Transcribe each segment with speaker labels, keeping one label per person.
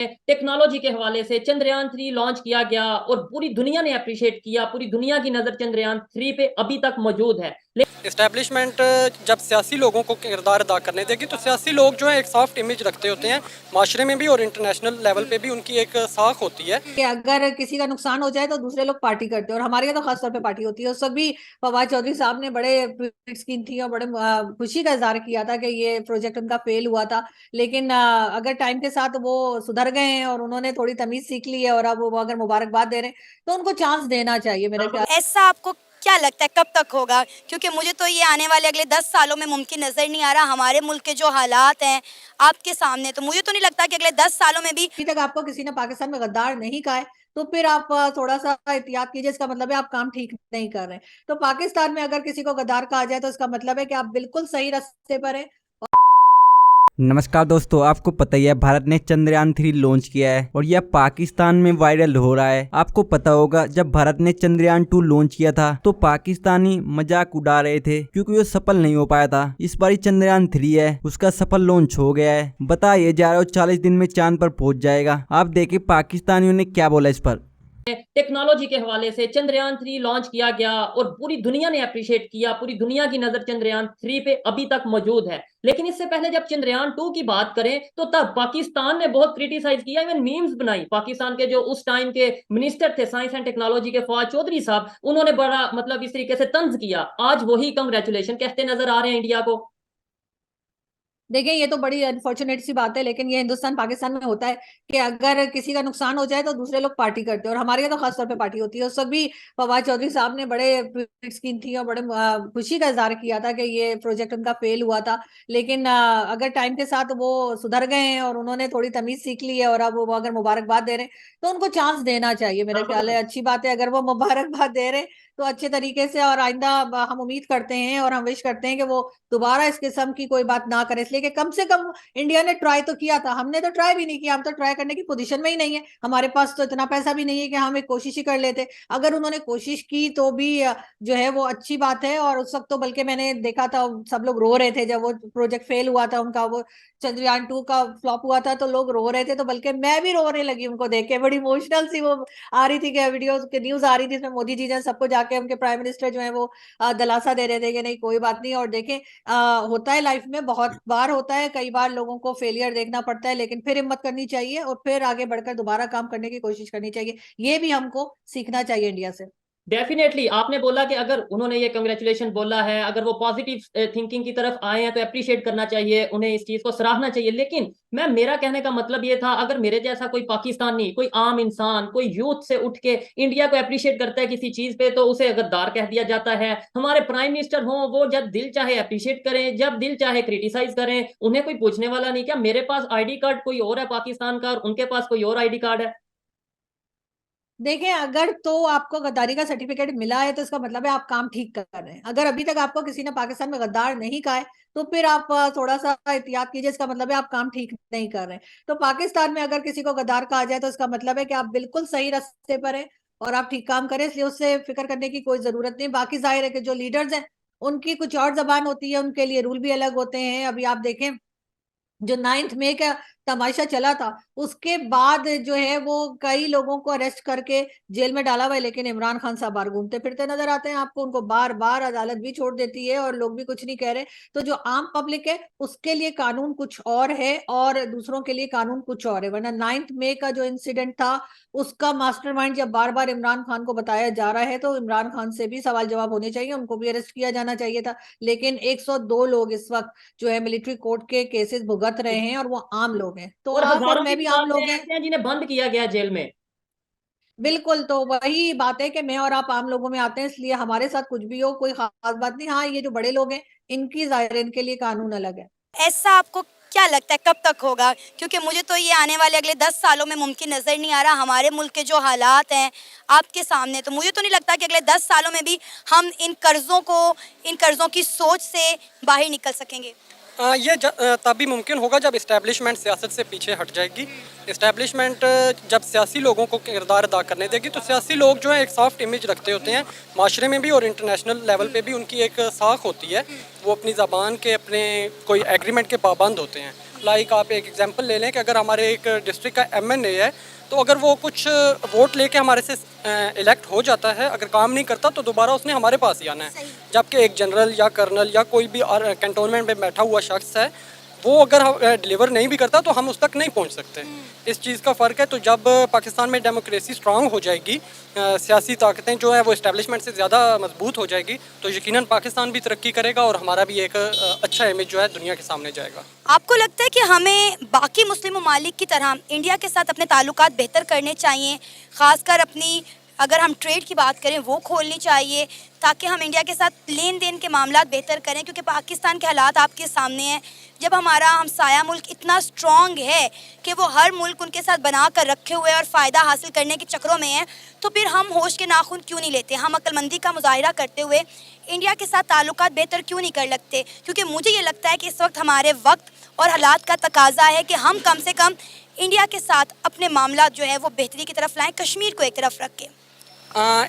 Speaker 1: Technology के हवाले से चंद्रयान 3 लॉन्च किया गया और पूरी दुनिया ने अप्रिशिएट किया। पूरी दुनिया की नजर चंद्रयान 3 पे अभी तक मौजूद है।
Speaker 2: इस्टेब्लिशमेंट जब सियासी लोगों को किरदार अदा करने देगी तो सियासी लोग जो है एक सॉफ्ट इमेज रखते होते हैं माशरे में भी और इंटरनेशनल लेवल पे भी उनकी एक साख होती है
Speaker 3: कि अगर किसी का नुकसान हो जाए तो दूसरे लोग पार्टी करते हैं, और हमारे यहाँ तो खासतौर पे पार्टी होती है। उस वक्त भी फवाद चौधरी साहब ने बड़े स्कीम थी और बड़े खुशी का इजहार किया था कि ये प्रोजेक्ट उनका फेल हुआ था, लेकिन अगर टाइम के साथ वो सुधर गए हैं और उन्होंने थोड़ी तमीज सीख ली है और अब वो अगर मुबारकबाद दे रहे हैं तो उनको चांस देना चाहिए मेरे ख्याल।
Speaker 4: ऐसा आपको क्या लगता है कब तक होगा? क्योंकि मुझे तो ये आने वाले अगले 10 सालों में मुमकिन नजर नहीं आ रहा। हमारे मुल्क के जो हालात हैं आपके सामने, तो मुझे तो नहीं लगता कि अगले 10 सालों में भी।
Speaker 3: अभी तक आपको किसी ने पाकिस्तान में गद्दार नहीं कहा है तो फिर आप थोड़ा सा एहतियात कीजिए। इसका मतलब है आप काम ठीक नहीं कर रहे हैं। तो पाकिस्तान में अगर किसी को गद्दार कहा जाए तो इसका मतलब है कि आप बिल्कुल सही रास्ते पर हैं।
Speaker 5: नमस्कार दोस्तों, आपको पता ही है भारत ने चंद्रयान 3 लॉन्च किया है और यह पाकिस्तान में वायरल हो रहा है। आपको पता होगा जब भारत ने चंद्रयान 2 लॉन्च किया था तो पाकिस्तानी मजाक उड़ा रहे थे क्योंकि वो सफल नहीं हो पाया था। इस बार चंद्रयान 3 है, उसका सफल लॉन्च हो गया है। बताया जा रहा है 40 दिन में चांद पर पहुंच जाएगा। आप देखिए पाकिस्तानियों ने क्या बोला इस पर।
Speaker 1: टेक्नोलॉजी के हवाले से चंद्रयान 3 लॉन्च किया गया और पूरी दुनिया ने अप्रिशिएट किया। पूरी दुनिया की नजर चंद्रयान 3 पे अभी तक मौजूद है। लेकिन इससे पहले जब चंद्रयान 2 की बात करें तो तब पाकिस्तान ने बहुत क्रिटिसाइज किया, इवन मीम्स बनाई। पाकिस्तान के जो उस टाइम के मिनिस्टर थे साइंस एंड टेक्नोलॉजी के, फवाद चौधरी साहब, उन्होंने बड़ा मतलब इस तरीके से तंज किया। आज वही कंग्रेचुलेशन कहते नजर आ रहे हैं इंडिया को।
Speaker 3: देखिए ये तो बड़ी अनफॉर्चुनेट सी बात है, लेकिन ये हिंदुस्तान पाकिस्तान में होता है कि अगर किसी का नुकसान हो जाए तो दूसरे लोग पार्टी करते हैं, और हमारे यहाँ तो खासतौर पे पार्टी होती है। उस वक्त भी फवाद चौधरी साहब ने बड़े स्कीम थी और बड़े खुशी का इजहार किया था कि ये प्रोजेक्ट उनका फेल हुआ था, लेकिन अगर टाइम के साथ वो सुधर गए हैं और उन्होंने थोड़ी तमीज सीख ली है और अब वो अगर मुबारकबाद दे रहे हैं तो उनको चांस देना चाहिए मेरे ख्याल है। अच्छी बात है अगर वो मुबारकबाद दे रहे हैं तो अच्छे तरीके से, और आइंदा हम उम्मीद करते हैं और हम विश करते हैं कि वो दोबारा इस किस्म की कोई बात ना करे, इसलिए कि कम से कम इंडिया ने ट्राई तो किया था। हमने तो ट्राई भी नहीं किया, हम तो ट्राई करने की पोजीशन में ही नहीं है। हमारे पास तो इतना पैसा भी नहीं है कि हम एक कोशिश ही कर लेते। अगर उन्होंने कोशिश की तो भी जो है वो अच्छी बात है। और उस वक्त तो बल्कि मैंने देखा था सब लोग रो रहे थे जब वो प्रोजेक्ट फेल हुआ था उनका, वो चंद्रयान 2 का फ्लॉप हुआ था तो लोग रो रहे थे, तो बल्कि मैं भी रोने लगी उनको देख के। बड़ी इमोशनल सी वो आ रही थी कि वीडियो न्यूज आ रही थी, इसमें मोदी जी ने सबको जाके उनके प्राइम मिनिस्टर जो है वो दिलासा दे रहे थे कि नहीं कोई बात नहीं। और देखें होता है लाइफ में, बहुत बार होता है, कई बार लोगों को फेलियर देखना पड़ता है, लेकिन फिर हिम्मत करनी चाहिए और फिर आगे बढ़कर दोबारा काम करने की कोशिश करनी चाहिए। ये भी हमको सीखना चाहिए इंडिया से।
Speaker 1: डेफिनेटली आपने बोला कि अगर उन्होंने ये कंग्रेचुलेशन बोला है, अगर वो पॉजिटिव थिंकिंग की तरफ आए हैं तो अप्रिशिएट करना चाहिए, उन्हें इस चीज को सराहना चाहिए। लेकिन मेरा कहने का मतलब ये था, अगर मेरे जैसा कोई पाकिस्तानी, कोई आम इंसान, कोई यूथ से उठ के इंडिया को अप्रिशिएट करता है किसी चीज पे तो उसे गद्दार कह दिया जाता है। हमारे प्राइम मिनिस्टर हों, वो जब दिल चाहे अप्रिशिएट करें, जब दिल चाहे क्रिटिसाइज करें, उन्हें कोई पूछने वाला नहीं। क्या मेरे पास आईडी कार्ड कोई और है पाकिस्तान का और उनके पास कोई और आईडी कार्ड है?
Speaker 3: देखें अगर तो आपको गद्दारी का सर्टिफिकेट मिला है तो इसका मतलब है आप काम ठीक कर रहे हैं। अगर अभी तक आपको किसी ने पाकिस्तान में गद्दार नहीं कहा है तो फिर आप थोड़ा सा एहतियात कीजिए। इसका मतलब है आप काम ठीक नहीं कर रहे हैं। तो पाकिस्तान में अगर किसी को गद्दार कहा जाए तो इसका मतलब है कि आप बिल्कुल सही रास्ते पर हैं और आप ठीक काम करें, इसलिए उससे फिक्र करने की कोई जरूरत नहीं। बाकी जाहिर है कि जो लीडर्स हैं उनकी कुछ और जबान होती है, उनके लिए रूल भी अलग होते हैं। अभी आप देखें जो 9 मई का तमाशा चला था उसके बाद जो है वो कई लोगों को अरेस्ट करके जेल में डाला हुआ है, लेकिन इमरान खान साहब बाहर घूमते फिरते नजर आते हैं आपको। उनको बार बार अदालत भी छोड़ देती है और लोग भी कुछ नहीं कह रहे। तो जो आम पब्लिक है उसके लिए कानून कुछ और है और दूसरों के लिए कानून कुछ और है। वरना 9 मई का जो इंसिडेंट था उसका मास्टरमाइंड जब बार बार इमरान खान को बताया जा रहा है तो इमरान खान से भी सवाल जवाब होने चाहिए, उनको भी अरेस्ट किया जाना चाहिए था। लेकिन 102 लोग इस वक्त जो है मिलिट्री कोर्ट के केसेस भुगत रहे हैं और वो आम लोग हैं। तो
Speaker 1: और
Speaker 3: आप और
Speaker 1: हजारों की
Speaker 3: मैं भी आम
Speaker 1: तादाद में
Speaker 3: लोग हैं।
Speaker 1: ऐसे हैं जिन्हें बंद किया गया जेल में।
Speaker 3: बिल्कुल, तो वही बात है कि मैं और आप आम लोगों में आते हैं, इसलिए हमारे साथ कुछ भी हो कोई खास बात नहीं। हाँ ये जो बड़े लोग हैं इनकी जाहिर है, इनके लिए कानून अलग है।
Speaker 4: ऐसा आपको क्या लगता है कब तक होगा? क्योंकि मुझे तो ये आने वाले अगले 10 सालों में मुमकिन नजर नहीं आ रहा। हमारे मुल्क के जो हालात हैं आपके सामने, तो मुझे तो नहीं लगता कि अगले 10 सालों में भी हम इन कर्जों की सोच से बाहर निकल सकेंगे।
Speaker 2: ये तभी मुमकिन होगा जब इस्टेब्लिशमेंट सियासत से पीछे हट जाएगी। इस्टेब्लिशमेंट जब सियासी लोगों को किरदार अदा करने देगी तो सियासी लोग जो है एक सॉफ्ट इमेज रखते होते हैं माशरे में भी और इंटरनेशनल लेवल पे भी उनकी एक साख होती है। वो अपनी ज़बान के, अपने कोई एग्रीमेंट के पाबंद होते हैं। लाइक आप एक एग्जांपल ले लें कि अगर हमारे एक डिस्ट्रिक्ट का एमएनए है, तो अगर वो कुछ वोट लेके हमारे से इलेक्ट हो जाता है, अगर काम नहीं करता तो दोबारा उसने हमारे पास ही आना है। जबकि एक जनरल या कर्नल या कोई भी कैंटोनमेंट में बैठा हुआ शख्स है, वो अगर डिलीवर नहीं भी करता तो हम उस तक नहीं पहुंच सकते। इस चीज़ का फ़र्क है। तो जब पाकिस्तान में डेमोक्रेसी स्ट्रांग हो जाएगी, सियासी ताकतें जो है वो इस्टेब्लिशमेंट से ज़्यादा मजबूत हो जाएगी, तो यकीनन पाकिस्तान भी तरक्की करेगा और हमारा भी एक अच्छा इमेज जो है दुनिया के सामने जाएगा।
Speaker 4: आपको लगता है कि हमें बाकी मुस्लिम ममालिक की तरह इंडिया के साथ अपने ताल्लुकात बेहतर करने चाहिए, ख़ासकर अपनी अगर हम ट्रेड की बात करें वो खोलनी चाहिए, ताकि हम इंडिया के साथ लेन देन के मामला बेहतर करें? क्योंकि पाकिस्तान के हालात आपके सामने हैं। जब हमारा हमसाया मुल्क इतना स्ट्रॉन्ग है कि वो हर मुल्क उनके साथ बना कर रखे हुए और फ़ायदा हासिल करने के चक्करों में है, तो फिर हम होश के नाखून क्यों नहीं लेते? हम अक्लमंदी का मुजाहिरा करते हुए इंडिया के साथ ताल्लुकात बेहतर क्यों नहीं कर लगते? क्योंकि मुझे ये लगता है कि इस वक्त हमारे वक्त और हालात का तकाजा है कि हम कम से कम इंडिया के साथ अपने मामला जो है वो बेहतरी की तरफ लाएँ, कश्मीर को एक तरफ रख के।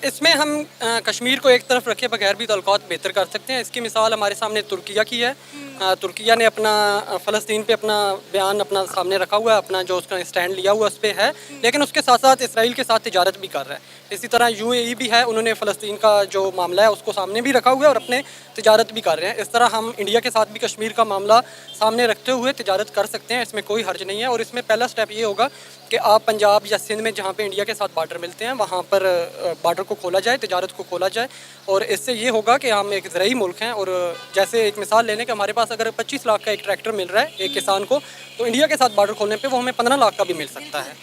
Speaker 2: इसमें हम कश्मीर को एक तरफ रखे बगैर भी ताल्लुकात बेहतर कर सकते हैं। इसकी मिसाल हमारे सामने तुर्किया की है। तुर्किया ने अपना फ़लस्तीन पे अपना बयान अपना सामने रखा हुआ है, अपना जो उसका स्टैंड लिया हुआ उस पर है, लेकिन उसके साथ साथ इसराइल के साथ तिजारत भी कर रहा है। इसी तरह यूएई भी है, उन्होंने फ़लस्तीन का जो मामला है उसको सामने भी रखा हुआ है और अपने तिजारत भी कर रहे हैं। इस तरह हम इंडिया के साथ भी कश्मीर का मामला सामने रखते हुए तिजारत कर सकते हैं, इसमें कोई हर्ज नहीं है। और इसमें पहला स्टेप ये होगा कि आप पंजाब या सिंध में जहाँ पे इंडिया के साथ बार्डर मिलते हैं वहाँ पर बार्डर को खोला जाए, तिजारत को खोला जाए। और इससे ये होगा कि हम एक ज़राई मुल्क हैं। और जैसे एक मिसाल ले लें कि हमारे पास अगर 25 लाख का एक ट्रैक्टर मिल रहा है एक किसान को, तो इंडिया के साथ बार्डर खोलने पे वो हमें 15 लाख का भी मिल सकता है।